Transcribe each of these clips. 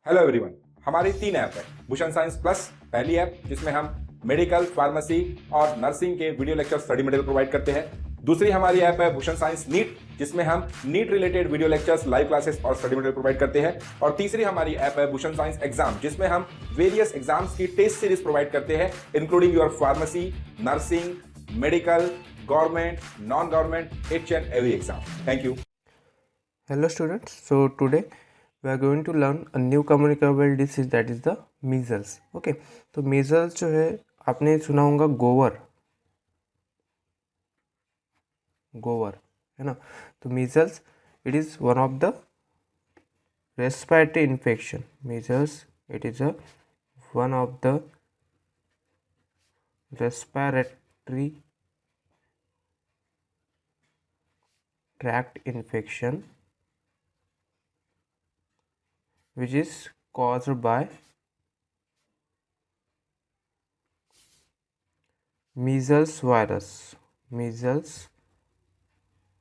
Hello everyone. हमारी 3 app है। Bhushan science plus पहली ऐप जिसमें हम मेडिकल, फार्मेसी और नर्सिंग के video lecture study material provide करते हैं। दूसरी हमारी ऐप है भूषण साइंस नीट, जिसमें हम NEET related video lectures, live classes और स्टडी मटेरियल प्रोवाइड करते हैं। और तीसरी हमारी ऐप है भूषण साइंस एग्जाम, जिसमें हम वेरियस एग्जाम्स की टेस्ट सीरीज प्रोवाइड करते हैं, including your pharmacy, nursing, medical, government, non government, each and every exam. Thank you. Hello students, so today we are going to learn a new communicable disease, that is the measles. Okay, तो measles जो है आपने सुना होगा गोवर है ना। तो measles it is one of the respiratory infection. Measles it is one of the respiratory tract infection which is caused by measles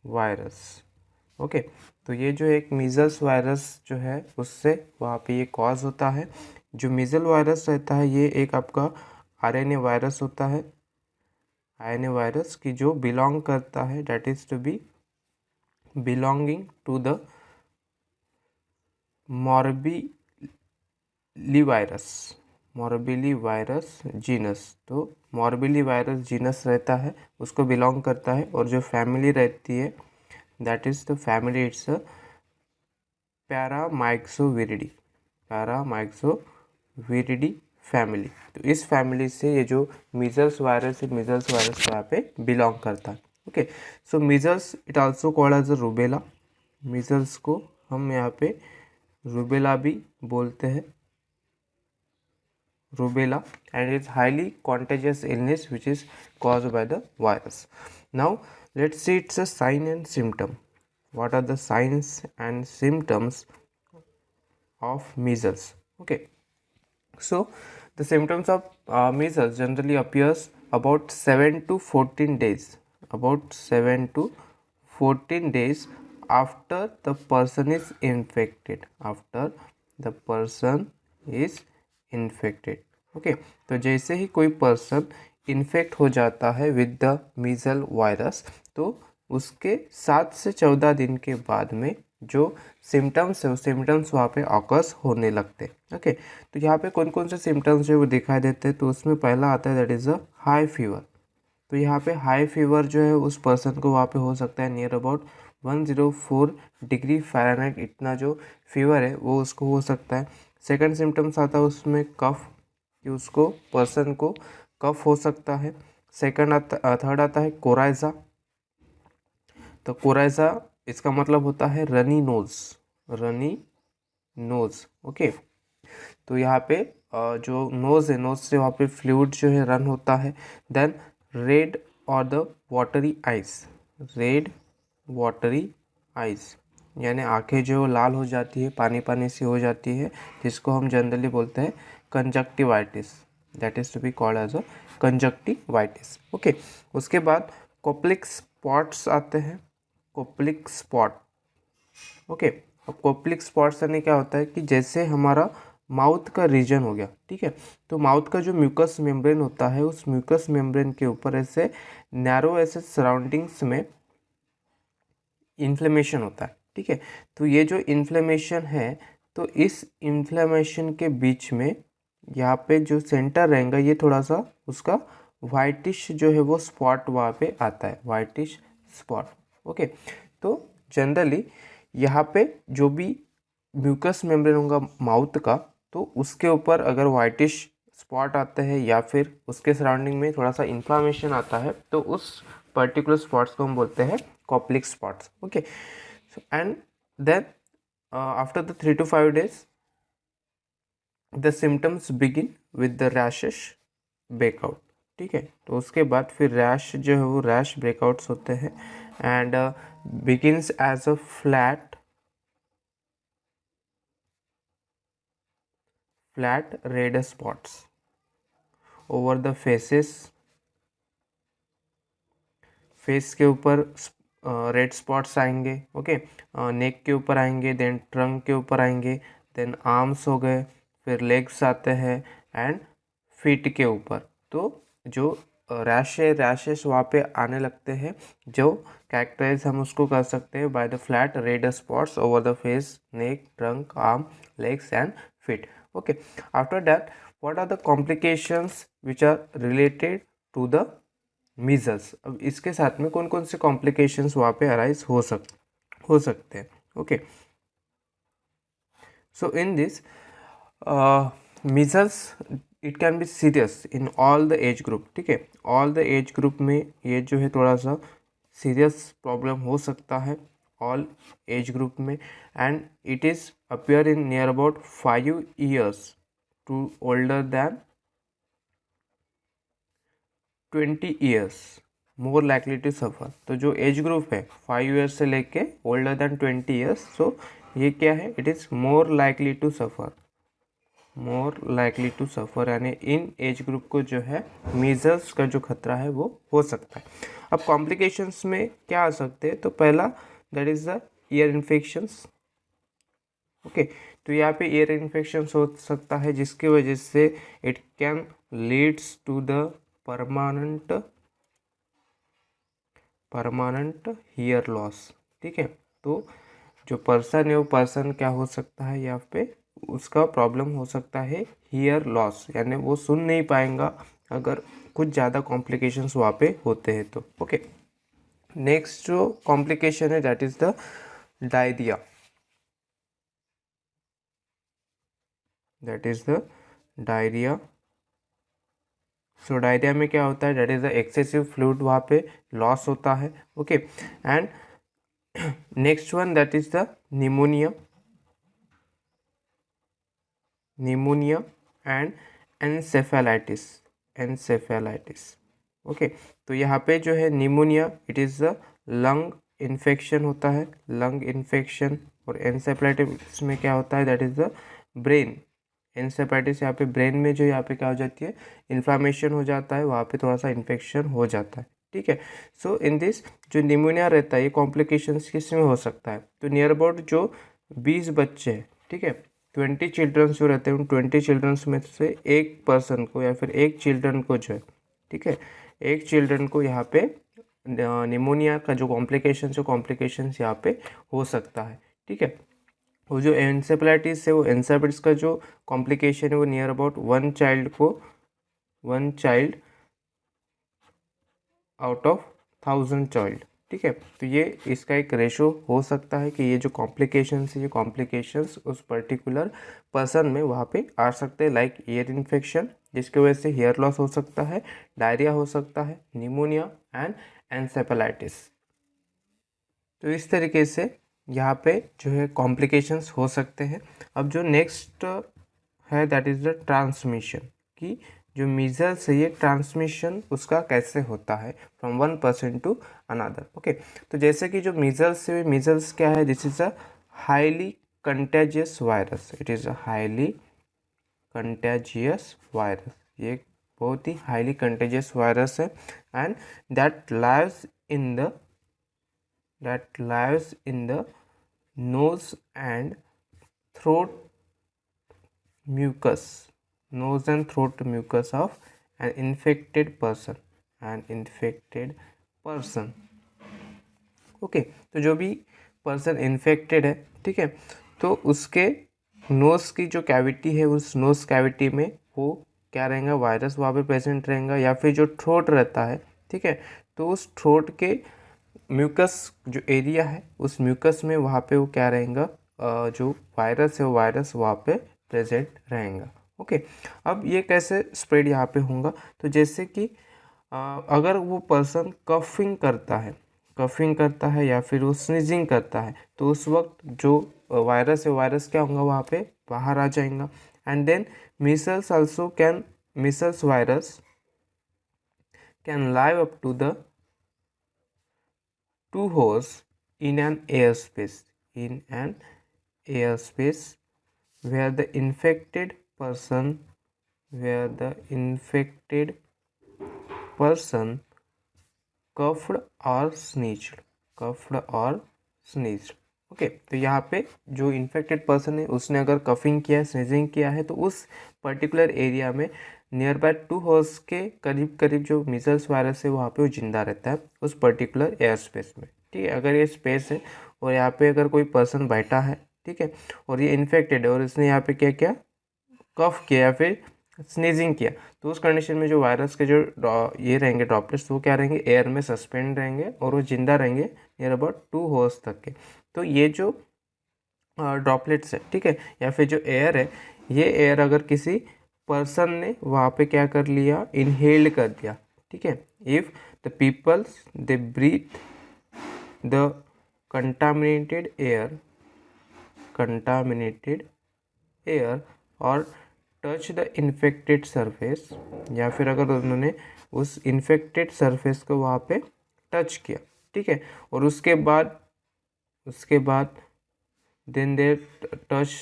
virus. Okay, तो ये जो एक मीजल्स वायरस जो है उससे वहाँ पे ये कॉज होता है। जो मीजल वायरस रहता है ये एक आपका आरएनए वायरस होता है, आरएनए वायरस की जो बिलोंग करता है, that is to be belonging to the morbilli virus genus. तो मॉर्बिली वायरस जीनस रहता है, उसको बिलोंग करता है। और जो फैमिली रहती है that is the family, its Paramyxoviridae family. तो इस फैमिली से ये जो मीजल्स वायरस है, मीजल्स वायरस यहाँ पे बिलोंग करता है। Okay, so measles it also called as a rubella. Measles को हम यहाँ पे रूबेला भी बोलते हैं, rubella, and it's highly contagious illness which is caused by the virus. Now let's see its a sign and symptom. What are the signs and symptoms of measles? Okay, so the symptoms of measles generally appears about 7 to 14 days, about 7 to 14 days after the person is infected, infected. Okay, तो जैसे ही कोई person infect हो जाता है with the मीजल virus, तो उसके 7 से 14 दिन के बाद में जो सिम्टम्स है वो सिम्टम्स वहाँ पे ऑकर्स होने लगते हैं। ओके, तो यहाँ पे कौन कौन से सिम्टम्स जो वो दिखाई देते हैं, तो उसमें पहला आता है that is a high fever. तो यहाँ पे हाई फीवर जो है उस पर्सन को वहाँ पे हो सकता है नियर अबाउट 104 डिग्री फ़ारेनहाइट, इतना जो फीवर है वो उसको हो सकता है। सेकंड सिम्टम्स आता है उसमें कफ, कि उसको पर्सन को कफ हो सकता है। थर्ड आता है कोराइजा। तो कोराइजा इसका मतलब होता है रनी नोज। ओके, तो यहाँ पे जो नोज़ है, नोज़ से वहाँ पे फ्लूइड जो है रन होता है। देन रेड और द वाटरी आइज, यानी आंखें जो लाल हो जाती है, पानी सी हो जाती है, जिसको हम जनरली बोलते हैं conjunctivitis, that is to be called as a conjunctivitis. Okay, उसके बाद कोप्लिक स्पॉट्स आते हैं, कोप्लिक स्पॉट। ओके, अब कोप्लिक स्पॉट्स यानी क्या होता है कि जैसे हमारा माउथ का रीजन हो गया, ठीक है, तो माउथ का जो म्यूकस मेम्ब्रेन होता है, उस म्यूकस मेम्ब्रेन के ऊपर ऐसे नैरो ऐसे सराउंडिंग्स में इन्फ्लेमेशन होता है। ठीक है, तो ये जो इन्फ्लेमेशन है, तो इस इन्फ्लेमेशन के बीच में यहाँ पे जो सेंटर रहेगा ये थोड़ा सा उसका वाइटिश जो है वो स्पॉट वहाँ पे आता है, वाइटिश स्पॉट। ओके, तो जनरली यहाँ पे जो भी म्यूकस मेम्ब्रेन होगा माउथ का, तो उसके ऊपर अगर वाइटिश स्पॉट आता है या फिर उसके सराउंडिंग में थोड़ा सा इन्फ्लामेशन आता है, तो उस पर्टिकुलर स्पॉट्स को हम बोलते हैं Koplik spots. Okay, so and then after the 3 to 5 days the symptoms begin with the rashes breakout. ठीक है, तो उसके बाद फिर रैश जो है वो रैश ब्रेकआउट्स होते हैं and begins as a flat red spots over the face के ऊपर रेड स्पॉट्स आएंगे। ओके, नेक के ऊपर आएंगे, देन ट्रंक के ऊपर आएंगे, देन आर्म्स हो गए, फिर लेग्स आते हैं एंड फीट के ऊपर। तो जो रैशेस वहाँ पे आने लगते हैं, जो कैरेक्टराइज हम उसको कर सकते हैं by the flat red spots over the face, neck, trunk, arm, legs and feet. Okay, after that what are the complications which are related to the measles. अब इसके साथ में कौन कौन से कॉम्प्लिकेशंस वहाँ पे अराइज हो सकते हैं। Okay, so in this measles it can be serious in all the age group। ठीक है, all the age group में ये जो है थोड़ा सा सीरियस प्रॉब्लम हो सकता है all age group में, and it is appear in near about 5 years to older than 20 years more likely to suffer। तो जो एज ग्रुप है 5 ईयर्स से लेके ओल्डर देन 20 ईयर्स, सो ये क्या है, it is more likely to suffer, यानी इन एज ग्रुप को जो है मीजल्स का जो खतरा है वो हो सकता है। अब कॉम्प्लिकेशंस में क्या आ सकते हैं, तो पहला that is the year infections. Okay, तो यहाँ पे ईयर इन्फेक्शंस हो सकता है जिसकी वजह से it can leads to the permanent hear loss. ठीक है, तो जो पर्सन है वो पर्सन क्या हो सकता है, यहाँ पे उसका प्रॉब्लम हो सकता है हियर लॉस, यानी वो सुन नहीं पाएगा अगर कुछ ज़्यादा कॉम्प्लिकेशंस वहाँ पे होते हैं तो। ओके, नेक्स्ट जो कॉम्प्लिकेशन है that is the diarrhoea. So diarrhoea में क्या होता है, that is the excessive fluid वहाँ पे लॉस होता है। Okay, and next one that is the pneumonia and encephalitis. Okay, तो यहाँ पे जो है pneumonia it is the lung infection होता है, लंग इन्फेक्शन, और एनसेफेलाइटिस में क्या होता है, that is the brain encephalitis. यहाँ पे ब्रेन में जो यहाँ पे क्या हो जाती है, इन्फ्लामेशन हो जाता है, वहाँ पे थोड़ा सा इन्फेक्शन हो जाता है। ठीक है, सो इन दिस जो निमोनिया रहता है ये कॉम्प्लिकेशंस किस में हो सकता है, तो नियर अबाउट जो 20 बच्चे हैं, ठीक है, 20 चिल्ड्रंस जो रहते हैं उन 20 चिल्ड्रंस में से एक पर्सन को या फिर एक चिल्ड्रन को जो है, ठीक है, एक चिल्ड्रन को यहाँ पे निमोनिया का जो कॉम्प्लिकेशंस यहाँ पे हो सकता है। ठीक है, वो जो एन्सेफेलाइटिस है वो एन्सेफेलाइटिस का जो कॉम्प्लिकेशन है वो near about one child out of 1000 child. ठीक है, तो ये इसका एक रेशो हो सकता है कि ये जो कॉम्प्लिकेशंस है, ये कॉम्प्लिकेशंस उस पर्टिकुलर पर्सन में वहाँ पे आ सकते हैं, लाइक ईयर इन्फेक्शन जिसकी वजह से हेयर लॉस हो सकता है, डायरिया हो सकता है, निमोनिया एंड एन्सेफेलाइटिस। तो इस तरीके से यहाँ पे जो है कॉम्प्लिकेशंस हो सकते हैं। अब जो नेक्स्ट है दैट इज़ द ट्रांसमिशन, कि जो मीजल्स है ये ट्रांसमिशन उसका कैसे होता है from one person to another. Okay, तो जैसे कि जो मीजल्स है, मीजल्स क्या है, this is a highly contagious virus, it is a highly contagious virus, ये बहुत ही हाईली कंटेजियस वायरस है, and that lives in the nose and throat mucus of an infected person। Okay, तो जो भी पर्सन इन्फेक्टेड है, ठीक है, तो उसके नोज की जो कैविटी है उस नोज कैविटी में वो क्या रहेगा, वायरस वहाँ पे प्रेजेंट रहेगा, या फिर जो थ्रोट रहता है, ठीक है, तो उस थ्रोट के म्यूकस जो एरिया है उस म्यूकस में वहाँ पे वो क्या रहेगा, जो वायरस है वो वायरस वहाँ पे प्रेजेंट रहेगा। ओके, अब ये कैसे स्प्रेड यहाँ पे होगा, तो जैसे कि अगर वो पर्सन कफिंग करता है या फिर वो स्नीजिंग करता है, तो उस वक्त जो वायरस है वायरस क्या होगा, वहाँ पे बाहर आ जाएगा। And then measles virus can live up to the 2 holes in an airspace where the infected person coughed or sneezed। Okay, तो यहाँ पे जो इन्फेक्टेड पर्सन है उसने अगर कफिंग किया है, स्नीजिंग किया है, तो उस पर्टिकुलर एरिया में नियर बाय 2 हॉर्स के करीब करीब जो मीजल्स वायरस है वहाँ पे वो जिंदा रहता है उस पर्टिकुलर एयर स्पेस में। ठीक है, अगर ये स्पेस है और यहाँ पे अगर कोई पर्सन बैठा है, ठीक है, और ये इन्फेक्टेड है और इसने यहाँ पे क्या किया, कफ किया या फिर स्नीजिंग किया, तो उस कंडीशन में जो वायरस के जो ये रहेंगे ड्रॉपलेट्स, वो क्या रहेंगे, एयर में सस्पेंड रहेंगे और वो जिंदा रहेंगे नियर अबाउट 2 हॉर्स तक के। तो ये जो ड्रॉपलेट्स है, ठीक है, या फिर जो एयर है, ये एयर अगर किसी पर्सन ने वहाँ पे क्या कर लिया, इनहेल कर दिया, ठीक है, if the peoples they breathe the contaminated air और टच द इन्फेक्टेड सरफेस, या फिर अगर उन्होंने उस इन्फेक्टेड सरफेस को वहाँ पे टच किया, ठीक है, और उसके बाद then they touch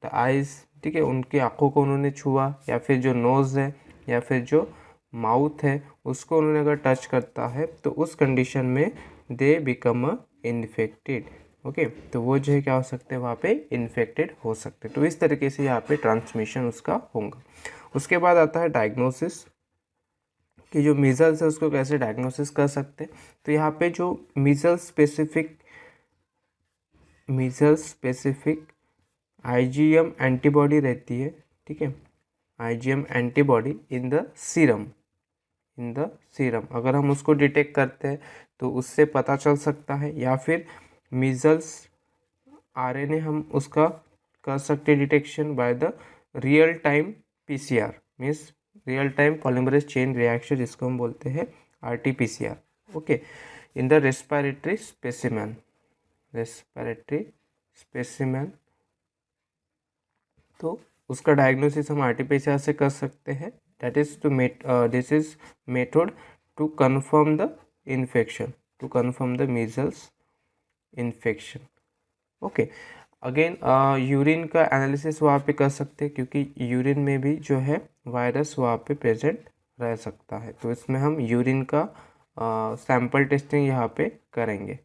the eyes, ठीक है, उनकी आँखों को उन्होंने छुआ, या फिर जो नोज़ है या फिर जो माउथ है उसको उन्होंने अगर टच करता है, तो उस कंडीशन में they become a infected. Okay, तो वो जो है क्या हो सकते हैं, वहाँ पे इन्फेक्टेड हो सकते हैं। तो इस तरीके से यहाँ पे ट्रांसमिशन उसका होगा। उसके बाद आता है डायग्नोसिस, कि जो मीजल्स है उसको कैसे डायग्नोसिस कर सकते हैं। तो यहाँ पे जो मीजल्स स्पेसिफिक आईजीएम एंटीबॉडी रहती है, ठीक है, IgM antibody in the serum, अगर हम उसको डिटेक्ट करते हैं तो उससे पता चल सकता है, या फिर मीजल्स आरएनए हम उसका कर सकते हैं detection by the real time PCR, means real time polymerase chain reaction, जिसको हम बोलते हैं RTPCR. Okay, in the respiratory specimen, तो उसका डायग्नोसिस हम आरटीपीसीआर से कर सकते हैं। That is to this is method to confirm the infection, to confirm the measles infection. Okay, again urine का एनालिसिस वहाँ पे कर सकते हैं, क्योंकि यूरिन में भी जो है वायरस वहाँ पे प्रेजेंट रह सकता है, तो इसमें हम यूरिन का सैंपल टेस्टिंग यहाँ पे करेंगे।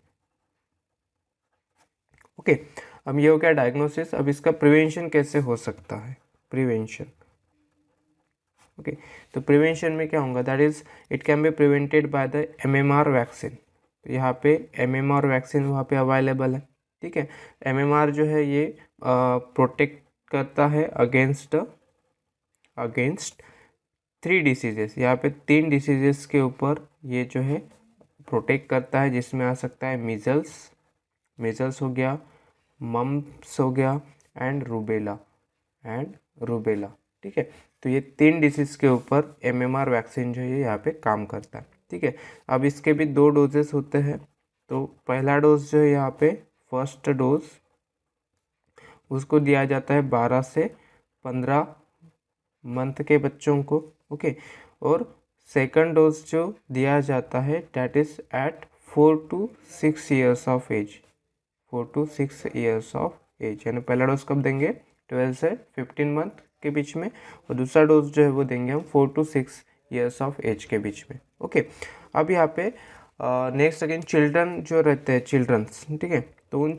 ओके, अब ये हो गया डायग्नोसिस। अब इसका प्रिवेंशन कैसे हो सकता है, प्रिवेंशन। ओके, तो प्रिवेंशन में क्या होगा, that is it can be prevented by the MMR vaccine. तो यहाँ पे MMR वैक्सीन वहाँ पे अवेलेबल है, ठीक है। MMR जो है ये प्रोटेक्ट करता है अगेंस्ट 3 डिसीजेस, यहाँ पे 3 डिसीजेस के ऊपर ये जो है प्रोटेक्ट करता है, जिसमें आ सकता है मीजल्स हो गया, मम्प्स हो गया एंड रूबेला, ठीक है। तो ये 3 डिसीज के ऊपर MMR वैक्सीन जो है यहाँ पे काम करता है, ठीक है। अब इसके भी 2 डोजेस होते हैं। तो पहला डोज जो है यहाँ पे फर्स्ट डोज उसको दिया जाता है 12 से 15 मंथ के बच्चों को, ओके। और सेकंड डोज जो दिया जाता है that is at 4 to 6 years of age, 4 to 6 years of age, यानी पहला डोज कब देंगे, 12 से 15 मंथ के बीच में, और दूसरा डोज जो है वो देंगे हम 4 to 6 years ऑफ एज के बीच में, ओके। अब यहाँ पे नेक्स्ट अगेन चिल्ड्रन जो रहते हैं, चिल्ड्रंस, ठीक है, तो उन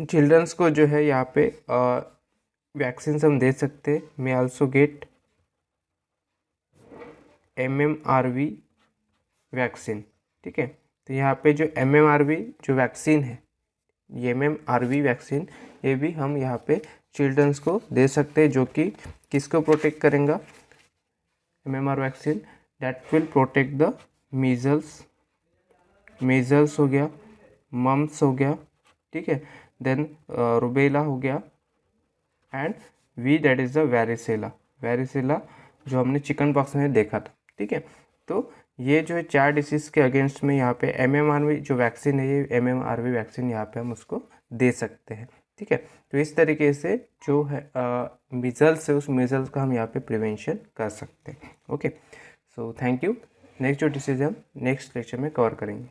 चिल्ड्रंस को जो है यहाँ पे वैक्सीन हम दे सकते हैं। May also get MMRV vaccine, ठीक है। तो यहाँ पे जो MMRV जो वैक्सीन है, ये MMRV वैक्सीन, ये भी हम यहाँ पे चिल्ड्रंस को दे सकते हैं, जो कि किसको प्रोटेक्ट करेगा, MMR vaccine that will protect the measles हो गया, मम्प्स हो गया, ठीक है, देन रुबेला हो गया, and V that is the varicella जो हमने चिकन पॉक्स में देखा था, ठीक है। तो ये जो है 4 डिसीज़ के अगेंस्ट में यहाँ पे MMRV जो वैक्सीन है, ये MMRV वैक्सीन यहाँ पे हम उसको दे सकते हैं, ठीक है। तो इस तरीके से जो है मीजल्स है, उस मीजल्स का हम यहाँ पे प्रिवेंशन कर सकते हैं, okay. So thank you. Next जो डिसीज हम नेक्स्ट लेक्चर में कवर करेंगे।